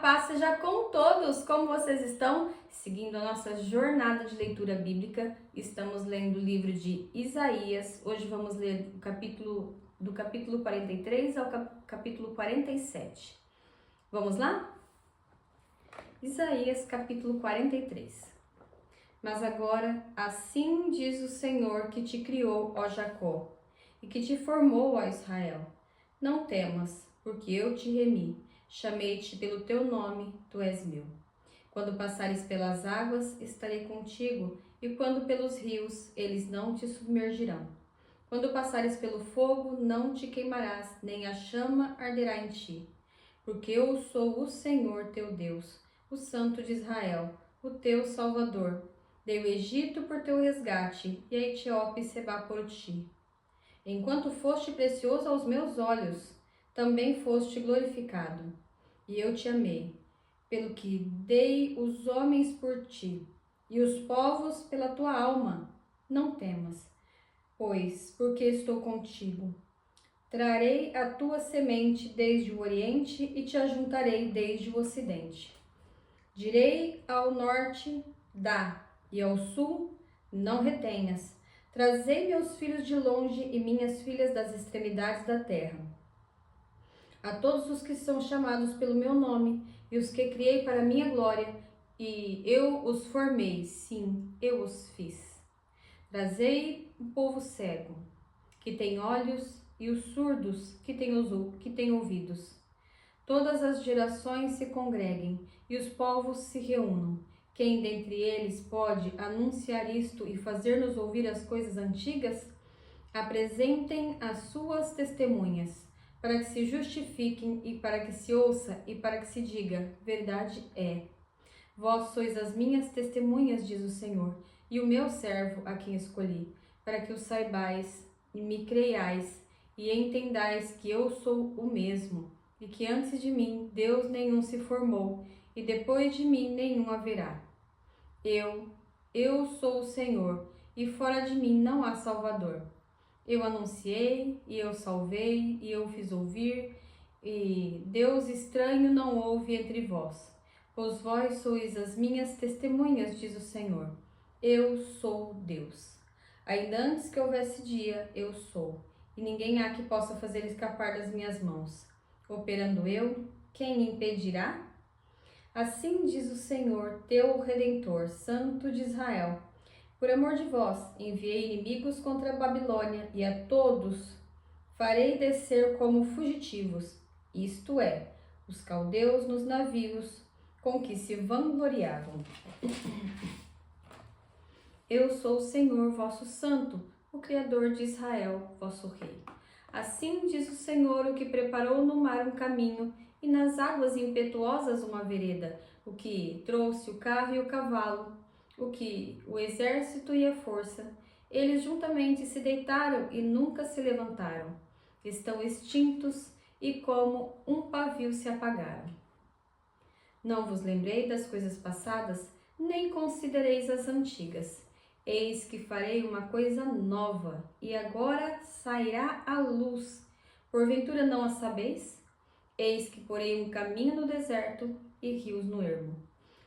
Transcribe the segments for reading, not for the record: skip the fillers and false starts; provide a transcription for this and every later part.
paz seja com todos! Como vocês estão? Seguindo a nossa jornada de leitura bíblica, estamos lendo o livro de Isaías. Hoje vamos ler do capítulo 43 ao capítulo 47. Vamos lá? Isaías, capítulo 43. Mas agora, assim diz o Senhor que te criou, ó Jacó, e que te formou, ó Israel. Não temas, porque eu te remi. Chamei-te pelo teu nome, tu és meu. Quando passares pelas águas, estarei contigo, e quando pelos rios, eles não te submergirão. Quando passares pelo fogo, não te queimarás, nem a chama arderá em ti. Porque eu sou o Senhor teu Deus, o Santo de Israel, o teu Salvador. Dei o Egito por teu resgate, e a Etiópia e Sebá por ti. Enquanto foste precioso aos meus olhos, também foste glorificado, e eu te amei, pelo que dei os homens por ti, e os povos pela tua alma. Não temas, pois, porque estou contigo. Trarei a tua semente desde o oriente e te ajuntarei desde o ocidente. Direi ao norte, dá, e ao sul, não retenhas. Trazei meus filhos de longe e minhas filhas das extremidades da terra. A todos os que são chamados pelo meu nome e os que criei para minha glória, e eu os formei, sim, eu os fiz. Trazei o povo cego, que tem olhos, e os surdos, que têm ouvidos. Todas as gerações se congreguem, e os povos se reúnam. Quem dentre eles pode anunciar isto e fazer-nos ouvir as coisas antigas? Apresentem as suas testemunhas, para que se justifiquem e para que se ouça e para que se diga, verdade é. Vós sois as minhas testemunhas, diz o Senhor, e o meu servo a quem escolhi, para que o saibais e me creiais e entendais que eu sou o mesmo, e que antes de mim Deus nenhum se formou, e depois de mim nenhum haverá. Eu sou o Senhor, e fora de mim não há Salvador. Eu anunciei, e eu salvei, e eu fiz ouvir, e Deus estranho não houve entre vós. Pois vós sois as minhas testemunhas, diz o Senhor. Eu sou Deus. Ainda antes que houvesse dia, eu sou, e ninguém há que possa fazer escapar das minhas mãos. Operando eu, quem impedirá? Assim diz o Senhor, teu Redentor, Santo de Israel. Por amor de vós, enviei inimigos contra a Babilônia, e a todos farei descer como fugitivos, isto é, os caldeus nos navios com que se vangloriavam. Eu sou o Senhor, vosso Santo, o Criador de Israel, vosso Rei. Assim diz o Senhor, o que preparou no mar um caminho, e nas águas impetuosas uma vereda, o que trouxe o carro e o cavalo, o exército e a força. Eles juntamente se deitaram e nunca se levantaram. Estão extintos e como um pavio se apagaram. Não vos lembrei das coisas passadas, nem considereis as antigas. Eis que farei uma coisa nova, e agora sairá à luz. Porventura não a sabeis? Eis que porei um caminho no deserto e rios no ermo.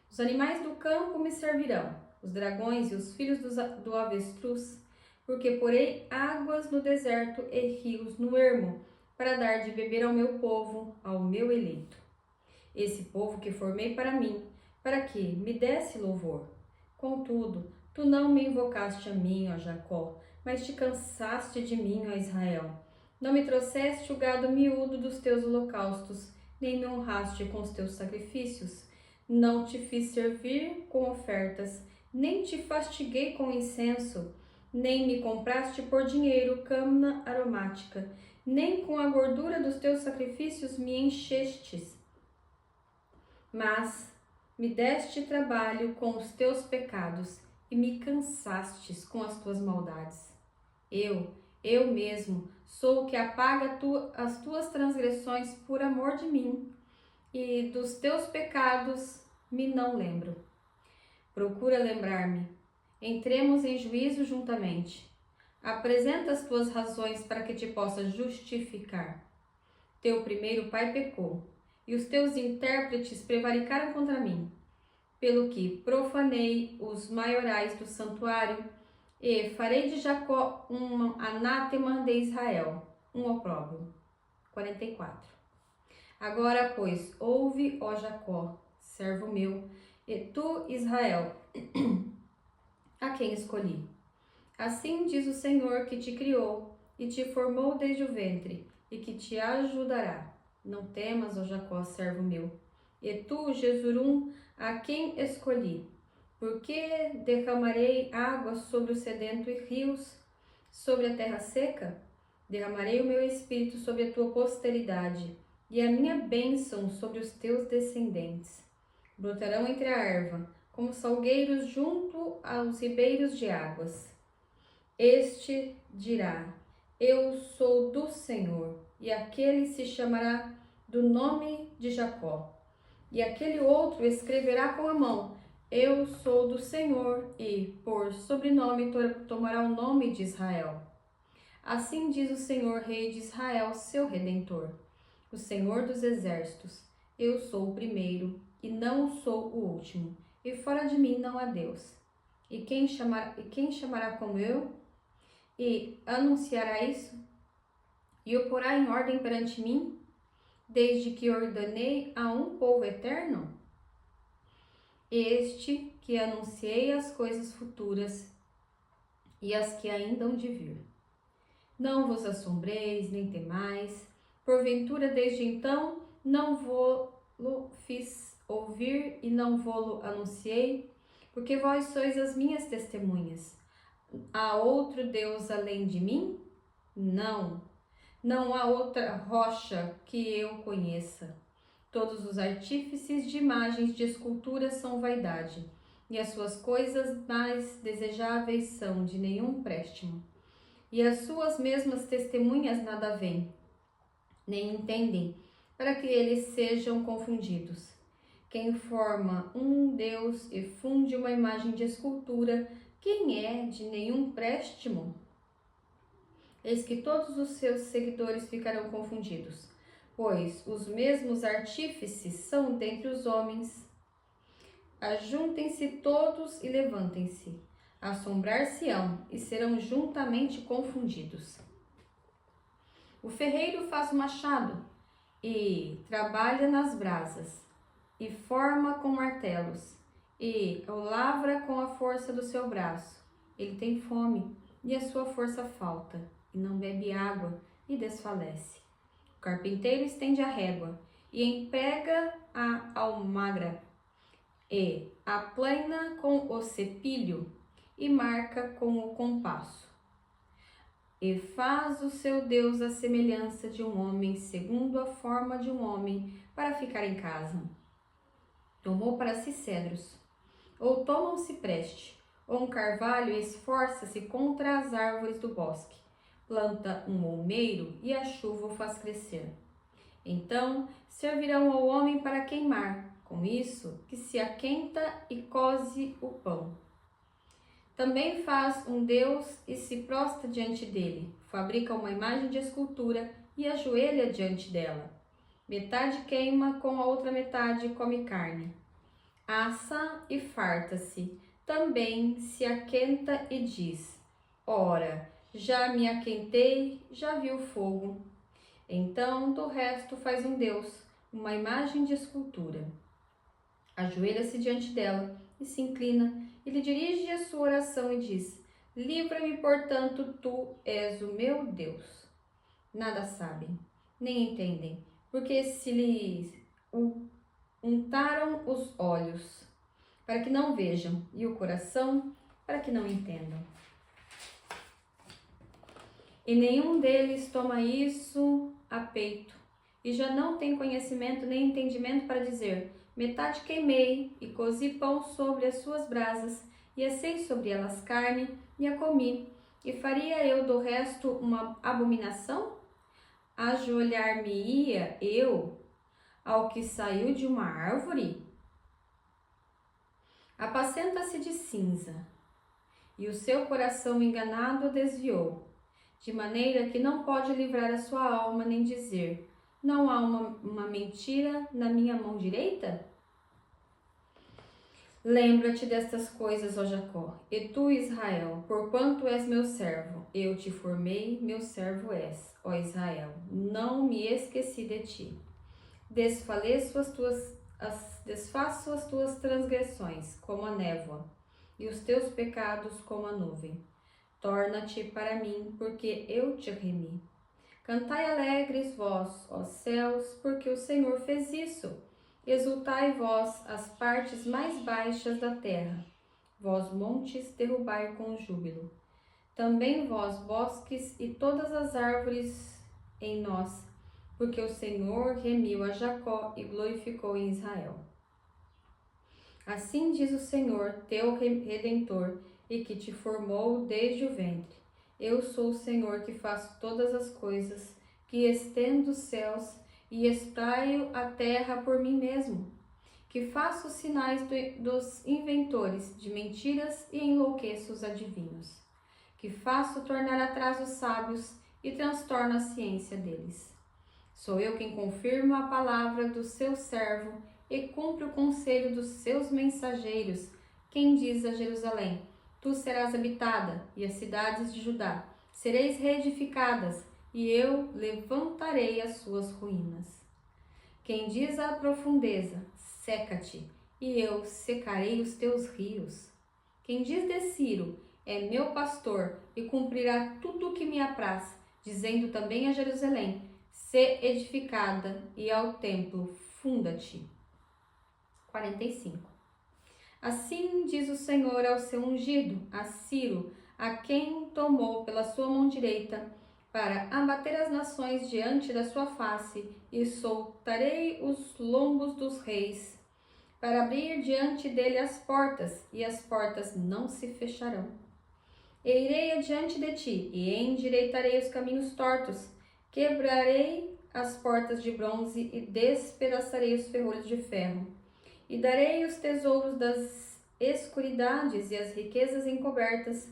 Os animais do campo me servirão, os dragões e os filhos do avestruz, porque porei águas no deserto e rios no ermo, para dar de beber ao meu povo, ao meu eleito. Esse povo que formei para mim, para que me desse louvor. Contudo, tu não me invocaste a mim, ó Jacó, mas te cansaste de mim, ó Israel. Não me trouxeste o gado miúdo dos teus holocaustos, nem me honraste com os teus sacrifícios. Não te fiz servir com ofertas, nem te fastiguei com incenso, nem me compraste por dinheiro câmara aromática, nem com a gordura dos teus sacrifícios me enchestes. Mas me deste trabalho com os teus pecados e me cansastes com as tuas maldades. Eu mesmo, sou o que apaga as tuas transgressões por amor de mim, e dos teus pecados me não lembro. Procura lembrar-me. Entremos em juízo juntamente. Apresenta as tuas razões para que te possa justificar. Teu primeiro pai pecou. e os teus intérpretes prevaricaram contra mim, pelo que profanei os maiorais do santuário, e farei de Jacó um anátema de Israel, um opróbrio. 44. Agora, pois, ouve, ó Jacó, servo meu, e tu, Israel, a quem escolhi. Assim diz o Senhor que te criou e te formou desde o ventre, e que te ajudará. Não temas, ó Jacó, servo meu, e tu, Jesurum, a quem escolhi. Porque derramarei água sobre o sedento e rios sobre a terra seca? Derramarei o meu espírito sobre a tua posteridade, e a minha bênção sobre os teus descendentes. Brotarão entre a erva, como salgueiros junto aos ribeiros de águas. Este dirá: Eu sou do Senhor, e aquele se chamará do nome de Jacó. E aquele outro escreverá com a mão: Eu sou do Senhor, e por sobrenome tomará o nome de Israel. Assim diz o Senhor, Rei de Israel, seu Redentor, o Senhor dos Exércitos: Eu sou o primeiro, e não sou o último, e fora de mim não há Deus. E quem chamará como eu? E anunciará isso? E o porá em ordem perante mim, desde que ordenei a um povo eterno? Este que anunciei as coisas futuras e as que ainda hão de vir. Não vos assombreis, nem temais, porventura desde então não vou-lo fiz ouvir e não vou-lo anunciei, porque vós sois as minhas testemunhas. Há outro Deus além de mim? Não, não há outra rocha que eu conheça. Todos os artífices de imagens de escultura são vaidade, e as suas coisas mais desejáveis são de nenhum préstimo. E as suas mesmas testemunhas nada veem, nem entendem, para que eles sejam confundidos. Quem forma um Deus e funde uma imagem de escultura, quem é de nenhum préstimo? Eis que todos os seus seguidores ficarão confundidos, pois os mesmos artífices são dentre os homens. Ajuntem-se todos e levantem-se, assombrar-se-ão e serão juntamente confundidos. O ferreiro faz o machado e trabalha nas brasas, e forma com martelos, e o lavra com a força do seu braço. Ele tem fome, e a sua força falta, e não bebe água, e desfalece. O carpinteiro estende a régua, e empega a almagra, e aplana com o cepilho, e marca com o compasso. E faz o seu Deus a semelhança de um homem, segundo a forma de um homem, para ficar em casa. Tomou para si cedros, ou toma um cipreste, ou um carvalho e esforça-se contra as árvores do bosque. Planta um olmeiro e a chuva o faz crescer. Então servirão ao homem para queimar, com isso que se aquenta e coze o pão. Também faz um Deus e se prostra diante dele, fabrica uma imagem de escultura e ajoelha diante dela. Metade queima, com a outra metade come carne. Assa e farta-se, também se aquenta e diz: Ora, já me aquentei, já vi o fogo. Então do resto faz um Deus, uma imagem de escultura. Ajoelha-se diante dela e se inclina, e lhe dirige a sua oração e diz: Livra-me, portanto, tu és o meu Deus. Nada sabem, nem entendem, porque se lhes untaram os olhos, para que não vejam, e o coração, para que não entendam. E nenhum deles toma isso a peito, e já não tem conhecimento nem entendimento para dizer: metade queimei, e cozi pão sobre as suas brasas, e assei sobre elas carne, e a comi. E faria eu do resto uma abominação? Ajoelhar-me-ia eu ao que saiu de uma árvore? Apacenta-se de cinza, e o seu coração enganado desviou, de maneira que não pode livrar a sua alma, nem dizer: Não há uma mentira na minha mão direita? Lembra-te destas coisas, ó Jacó, e tu, Israel, porquanto és meu servo. Eu te formei, meu servo és, ó Israel. Não me esqueci de ti. Desfaço as tuas transgressões como a névoa, e os teus pecados como a nuvem. Torna-te para mim, porque eu te remi. Cantai alegres vós, ó céus, porque o Senhor fez isso. Exultai vós, as partes mais baixas da terra. Vós, montes, derrubai com júbilo. Também vós, bosques, e todas as árvores em nós, porque o Senhor remiu a Jacó e glorificou em Israel. Assim diz o Senhor, teu Redentor, e que te formou desde o ventre. Eu sou o Senhor que faço todas as coisas, que estendo os céus e espraio a terra por mim mesmo, que faço os sinais dos inventores de mentiras e enlouqueço os adivinhos, que faço tornar atrás os sábios e transtorno a ciência deles. Sou eu quem confirma a palavra do seu servo e cumpre o conselho dos seus mensageiros, quem diz a Jerusalém: tu serás habitada, e as cidades de Judá sereis reedificadas, e eu levantarei as suas ruínas. Quem diz à profundeza: seca-te, e eu secarei os teus rios. Quem diz de Ciro: é meu pastor, e cumprirá tudo o que me apraz, dizendo também a Jerusalém: sê edificada, e ao templo funda-te. 45. Assim diz o Senhor ao seu ungido, a Ciro, a quem tomou pela sua mão direita, para abater as nações diante da sua face, e soltarei os lombos dos reis, para abrir diante dele as portas, e as portas não se fecharão. E irei adiante de ti, e endireitarei os caminhos tortos, quebrarei as portas de bronze, e despedaçarei os ferrolhos de ferro. E darei os tesouros das escuridades e as riquezas encobertas,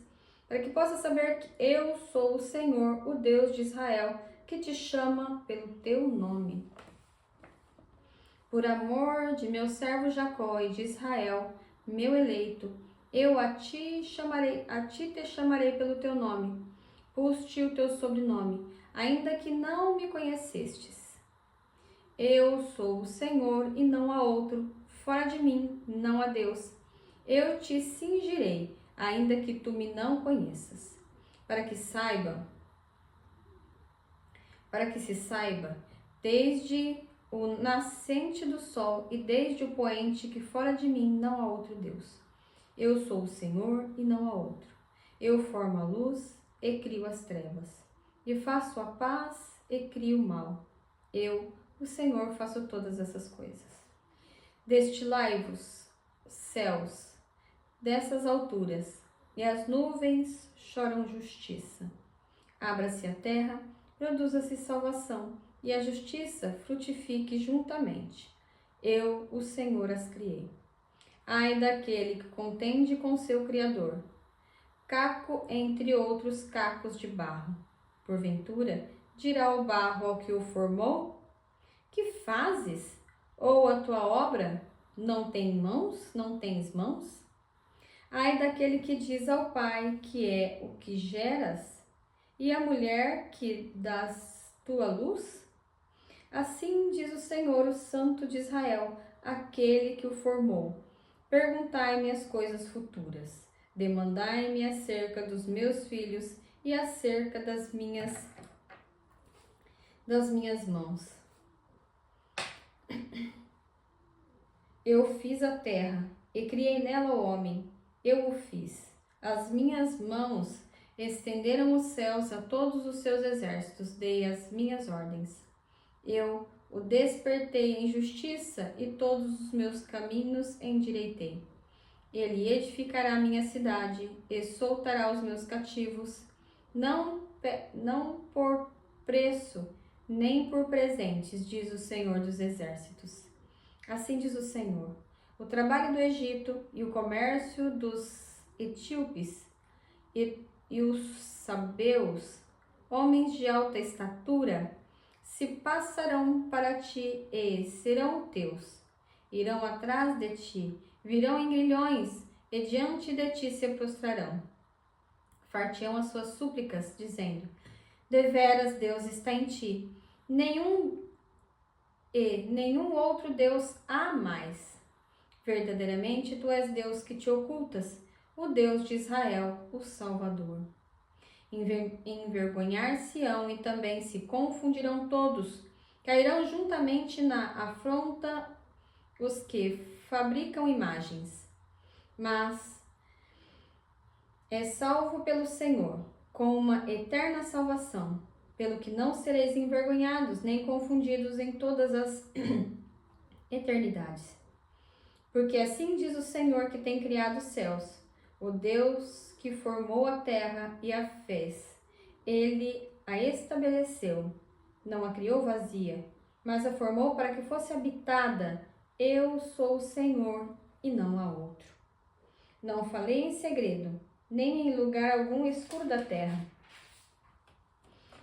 para que possa saber que eu sou o Senhor, o Deus de Israel, que te chama pelo teu nome. Por amor de meu servo Jacó e de Israel, meu eleito, eu a ti te chamarei pelo teu nome. Pus-te o teu sobrenome, ainda que não me conhecestes. Eu sou o Senhor e não há outro. Fora de mim não há Deus. Eu te cingirei, ainda que tu me não conheças, para que se saiba, desde o nascente do sol e desde o poente, que fora de mim não há outro Deus. Eu sou o Senhor e não há outro. Eu formo a luz e crio as trevas, e faço a paz e crio o mal. Eu, o Senhor, faço todas essas coisas. Destilai-vos, céus, dessas alturas, e as nuvens choram justiça. Abra-se a terra, produza-se salvação, e a justiça frutifique juntamente. Eu, o Senhor, as criei. Ai daquele que contende com seu Criador, caco entre outros cacos de barro. Porventura, dirá o barro ao que o formou: que fazes? Ou a tua obra não tem mãos, não tens mãos? Ai daquele que diz ao pai que é o que geras, e à mulher que dás tua luz? Assim diz o Senhor, o Santo de Israel, aquele que o formou: perguntai-me as coisas futuras, demandai-me acerca dos meus filhos e acerca das minhas mãos. Eu fiz a terra e criei nela o homem, eu o fiz. As minhas mãos estenderam os céus a todos os seus exércitos, dei as minhas ordens. Eu o despertei em justiça e todos os meus caminhos endireitei. Ele edificará minha cidade e soltará os meus cativos, não por preço, nem por presentes, diz o Senhor dos Exércitos. Assim diz o Senhor: o trabalho do Egito e o comércio dos etíopes e os sabeus, homens de alta estatura, se passarão para ti e serão teus. Irão atrás de ti, virão em grilhões, e diante de ti se prostrarão. Far-te-ão as suas súplicas, dizendo: deveras Deus está em ti, nenhum outro Deus há mais. Verdadeiramente tu és Deus que te ocultas, o Deus de Israel, o Salvador. Envergonhar-se-ão e também se confundirão todos, cairão juntamente na afronta os que fabricam imagens. Mas é salvo pelo Senhor, com uma eterna salvação, pelo que não sereis envergonhados nem confundidos em todas as eternidades. Porque assim diz o Senhor que tem criado os céus, o Deus que formou a terra e a fez. Ele a estabeleceu, não a criou vazia, mas a formou para que fosse habitada. Eu sou o Senhor e não há outro. Não falei em segredo, nem em lugar algum escuro da terra.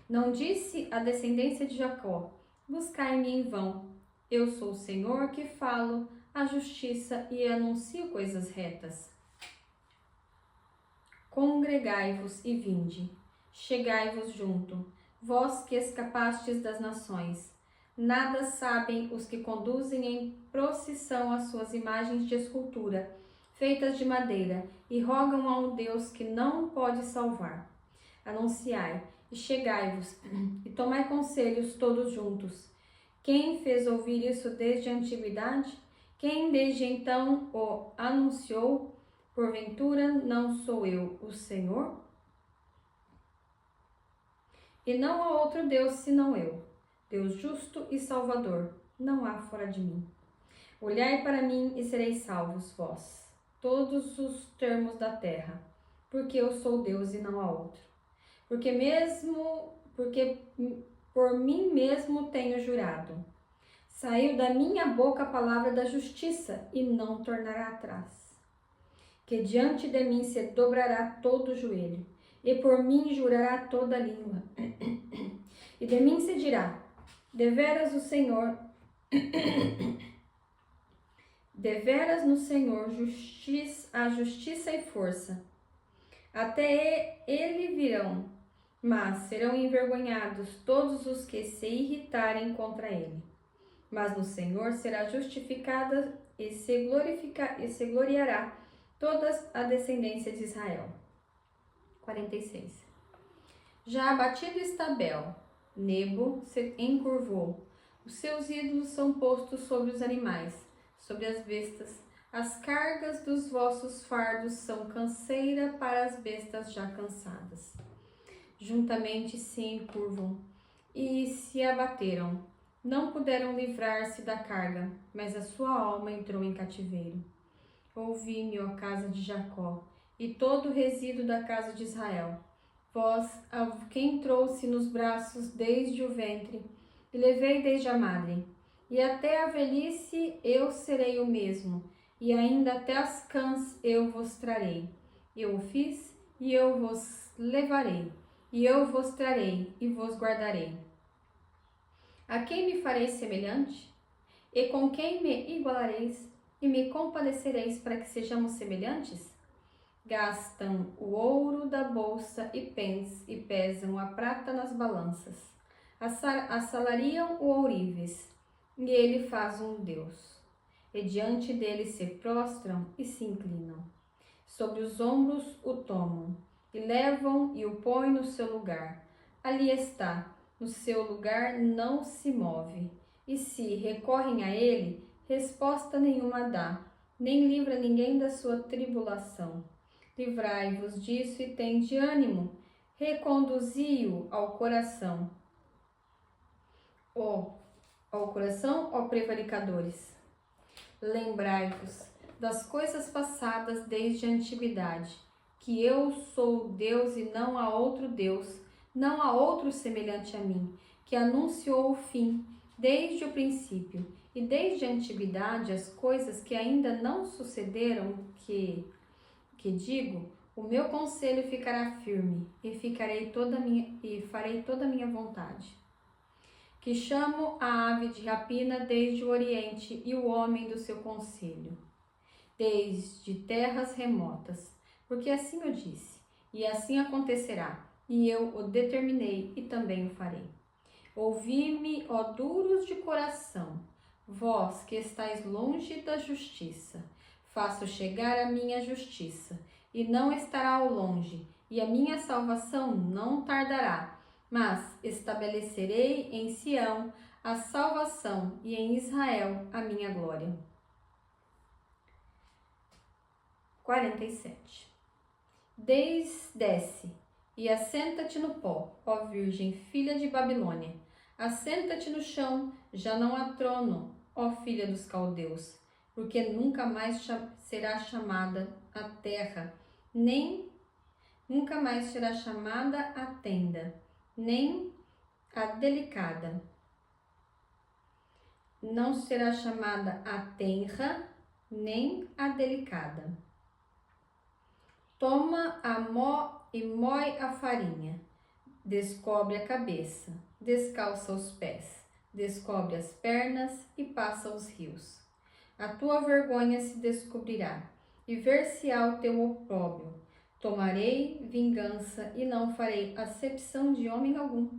Não disse à descendência de Jacó: buscai-me em vão. Eu sou o Senhor que falo a justiça e anuncio coisas retas. Congregai-vos e vinde, chegai-vos junto, vós que escapastes das nações. Nada sabem os que conduzem em procissão as suas imagens de escultura, feitas de madeira, e rogam a um Deus que não pode salvar. Anunciai, e chegai-vos, e tomai conselhos todos juntos. Quem fez ouvir isso desde a antiguidade? Quem desde então o anunciou? Porventura não sou eu, o Senhor? E não há outro Deus senão eu, Deus justo e salvador, não há fora de mim. Olhai para mim e sereis salvos, vós, todos os termos da terra, porque eu sou Deus e não há outro. Porque por mim mesmo tenho jurado. Saiu da minha boca a palavra da justiça e não tornará atrás. Que diante de mim se dobrará todo o joelho, e por mim jurará toda a língua. E de mim se dirá: deveras o Senhor, deveras no Senhor a justiça e força. Até ele virão, mas serão envergonhados todos os que se irritarem contra ele. Mas no Senhor será justificada e se gloriará toda a descendência de Israel. 46. Já abatido está Bel, Nebo se encurvou. Os seus ídolos são postos sobre os animais, sobre as bestas. As cargas dos vossos fardos são canseira para as bestas já cansadas. Juntamente se encurvam e se abateram. Não puderam livrar-se da carga, mas a sua alma entrou em cativeiro. Ouvi-me, ó casa de Jacó, e todo o resíduo da casa de Israel. Vós, a quem trouxe nos braços desde o ventre, e levei desde a madre. E até a velhice eu serei o mesmo, e ainda até as cãs eu vos trarei. Eu o fiz, e eu vos levarei, e eu vos trarei, e vos guardarei. A quem me fareis semelhante? E com quem me igualareis? E me compadecereis para que sejamos semelhantes? Gastam o ouro da bolsa e pesam a prata nas balanças. Assalariam o ourives, e ele faz um Deus. E diante dele se prostram e se inclinam. Sobre os ombros o tomam, e levam e o põem no seu lugar. Ali está, no seu lugar não se move. E se recorrem a ele, resposta nenhuma dá, nem livra ninguém da sua tribulação. Livrai-vos disso e tende ânimo, reconduzi-o ao coração. Ao coração, ó prevaricadores. Lembrai-vos das coisas passadas desde a antiguidade, que eu sou Deus e não há outro Deus, não há outro semelhante a mim, que anunciou o fim desde o princípio, e desde a antiguidade as coisas que ainda não sucederam, que digo, o meu conselho ficará firme, e farei toda a minha vontade. que chamo a ave de rapina desde o Oriente e o homem do seu conselho, desde terras remotas, porque assim eu disse, e assim acontecerá, e eu o determinei e também o farei. Ouvi-me, ó duros de coração, vós que estáis longe da justiça. Faço chegar a minha justiça, e não estará ao longe, e a minha salvação não tardará. Mas estabelecerei em Sião a salvação, e em Israel a minha glória. 47. Desce e assenta-te no pó, ó Virgem, filha de Babilônia. Assenta-te no chão, já não há trono, ó filha dos caldeus, porque nunca mais será chamada a terra, nem nunca mais será chamada a tenda, nem a delicada. Não será chamada a tenra, nem a delicada. Toma a mó e mói a farinha, descobre a cabeça, descalça os pés, descobre as pernas e passa os rios. A tua vergonha se descobrirá, e ver-se-á o teu opróbrio. Tomarei vingança e não farei acepção de homem algum.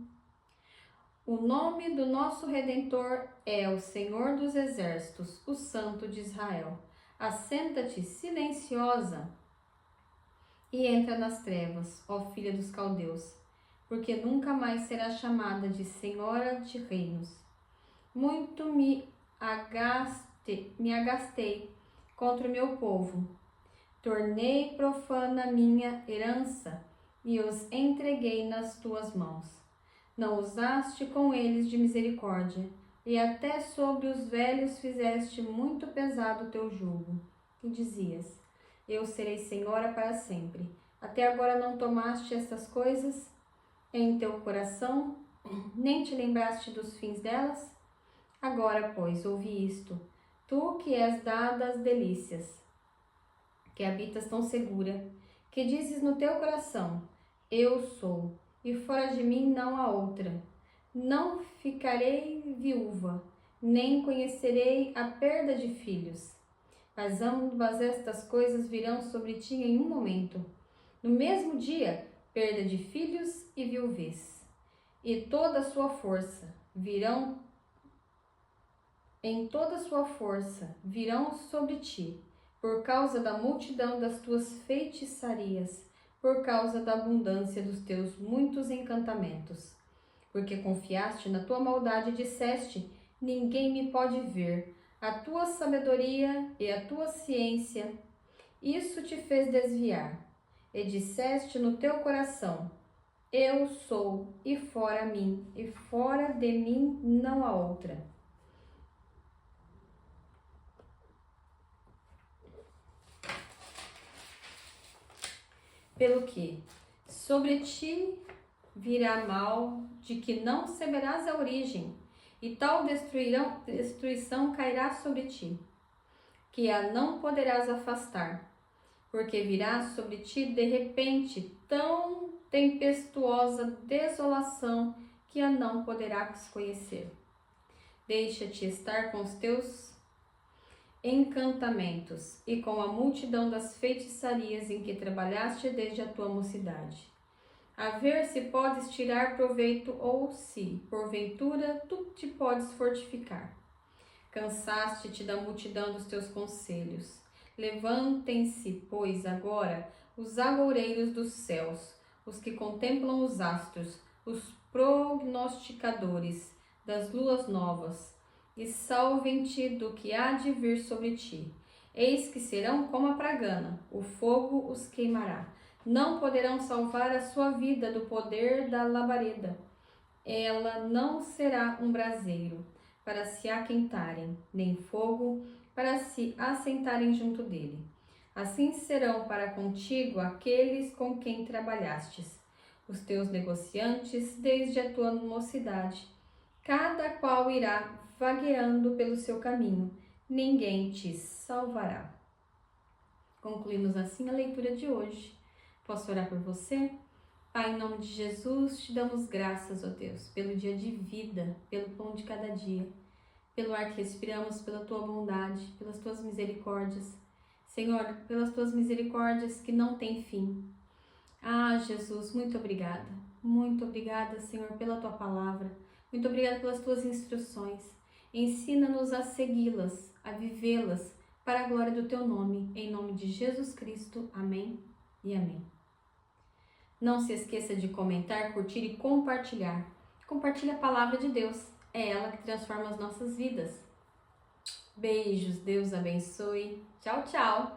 O nome do nosso Redentor é o Senhor dos Exércitos, o Santo de Israel. Assenta-te silenciosa e entra nas trevas, ó filha dos caldeus, porque nunca mais será chamada de Senhora de Reinos. Muito me agastei contra o meu povo. Tornei profana minha herança e os entreguei nas tuas mãos. Não usaste com eles de misericórdia, e até sobre os velhos fizeste muito pesado o teu jugo. E dizias: eu serei senhora para sempre. Até agora não tomaste estas coisas em teu coração, nem te lembraste dos fins delas? Agora, pois, ouvi isto, tu que és dada às delícias, que habitas tão segura, que dizes no teu coração: eu sou, e fora de mim não há outra. Não ficarei viúva, nem conhecerei a perda de filhos. Mas ambas estas coisas virão sobre ti em um momento. No mesmo dia, perda de filhos e viuvez, e toda a sua força virão sobre ti, por causa da multidão das tuas feitiçarias, por causa da abundância dos teus muitos encantamentos. Porque confiaste na tua maldade e disseste: ninguém me pode ver. A tua sabedoria e a tua ciência, isso te fez desviar. E disseste no teu coração: eu sou, e fora de mim não há outra. Pelo que sobre ti virá mal, de que não saberás a origem, e tal destruição cairá sobre ti, que a não poderás afastar, porque virá sobre ti de repente tão tempestuosa desolação que a não poderás conhecer. Deixa-te estar com os teus encantamentos e com a multidão das feitiçarias em que trabalhaste desde a tua mocidade, a ver se podes tirar proveito ou se, porventura, tu te podes fortificar. Cansaste-te da multidão dos teus conselhos. Levantem-se, pois, agora os agoureiros dos céus, os que contemplam os astros, os prognosticadores das luas novas, e salvem-te do que há de vir sobre ti. Eis que serão como a pragana, o fogo os queimará. Não poderão salvar a sua vida do poder da labareda. Ela não será um braseiro para se aquentarem, nem fogo para se assentarem junto dele. Assim serão para contigo aqueles com quem trabalhastes, os teus negociantes desde a tua mocidade. Cada qual irá vagueando pelo seu caminho, ninguém te salvará. Concluímos assim a leitura de hoje. Posso orar por você? Pai, em nome de Jesus, te damos graças, ó Deus, pelo dia de vida, pelo pão de cada dia, pelo ar que respiramos, pela tua bondade, pelas tuas misericórdias. Senhor, pelas tuas misericórdias que não têm fim. Ah, Jesus, muito obrigada. Muito obrigada, Senhor, pela tua palavra. Muito obrigada pelas tuas instruções. Ensina-nos a segui-las, a vivê-las, para a glória do teu nome. Em nome de Jesus Cristo. Amém e amém. Não se esqueça de comentar, curtir e compartilhar. Compartilhe a palavra de Deus. É ela que transforma as nossas vidas. Beijos, Deus abençoe. Tchau, tchau!